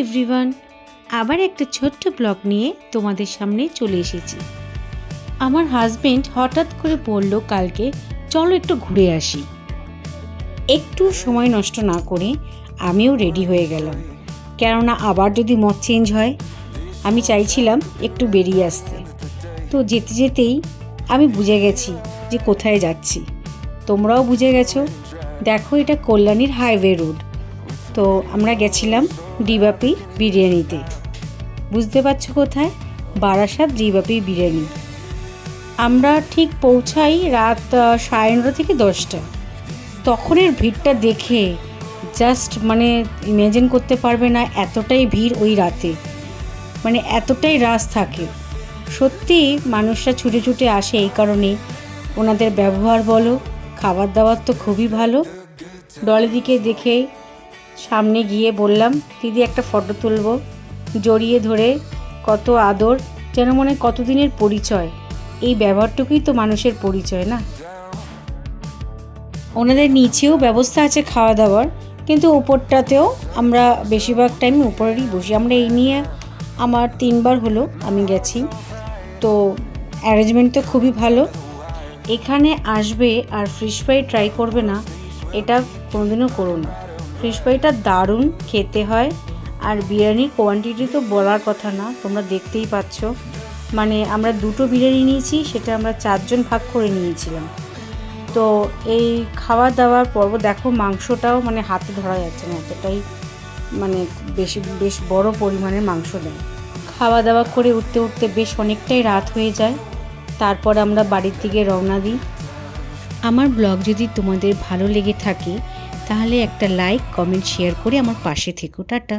Everyone, আবার একটা ছোট্ট ব্লগ নিয়ে তোমাদের সামনে চলে এসেছি। আমার হাজবেন্ড হঠাৎ করে বলল কালকে চলো একটু ঘুরে আসি। একটু সময় নষ্ট না করে আমিও রেডি হয়ে গেলাম, কেননা আবার যদি মত চেঞ্জ হয়। আমি চাইছিলাম একটু বেরিয়ে আসতে। তো যেতে যেতেই আমি বুঝে গেছি যে কোথায় যাচ্ছি। তোমরাও বুঝে গেছো। দেখো, এটা কল্যাণীর হাইওয়ে রোড। তো আমরা গেছিলাম ডিবাপি বিরিয়ানিতে। বুঝতে পারছো কোথায়? বারাসাত ডিবাপি বিরিয়ানি। আমরা ঠিক পৌঁছাই রাত 9:30 থেকে 10টা। তখনের ভিড়টা দেখে জাস্ট ইমাজিন করতে পারবে না, এতটাই ভিড় ওই রাতে, এতটাই রাশ থাকে। সত্যি মানুষরা ছুটে ছুটে আসে এই কারণে। ওনাদের ব্যবহার বলো, খাবার দাবার তো খুবই ভালো। ডলিদিকে দেখে সামনে গিয়ে বললাম, দিদি একটা ফটো তুলবো। জড়িয়ে ধরে কত আদর, যেন মনে কতদিনের পরিচয়। এই ব্যবহারটুকুই তো মানুষের পরিচয়, না? ওনাদের নিচেও ব্যবস্থা আছে খাওয়া দাওয়ার, কিন্তু উপরটাতেও আমরা বেশিরভাগ টাইম উপরেরই বসি। আমরা এই নিয়ে আমার 3বার হলো আমি গেছি। তো অ্যারেঞ্জমেন্ট তো খুবই ভালো। এখানে আসবে আর ফিশ ফ্রাই ট্রাই করবে না, এটা কোনোদিনও করো না। ফিশ ফ্রাইটা দারুণ খেতে হয়। আর বিরিয়ানির কোয়ান্টিটি তো বলার কথা না, তোমরা দেখতেই পাচ্ছ। আমরা 2টো বিরিয়ানি নিয়েছি, সেটা আমরা 4 জন ভাগ করে নিয়েছিলাম। তো এই খাওয়া দাওয়ার পর্ব দেখো, মাংসটাও হাতে ধরা যাচ্ছে না, এতটাই বেশ বড় পরিমাণের মাংস দেয়। খাওয়া দাওয়া করে উঠতে উঠতে বেশ অনেকটাই রাত হয়ে যায়। তারপর আমরা বাড়ির দিকে রওনা দিই। আমার ব্লগ যদি তোমাদের ভালো লেগে থাকে তাহলে একটা লাইক, কমেন্ট, শেয়ার করে আমার পাশে থেকো। টাটা।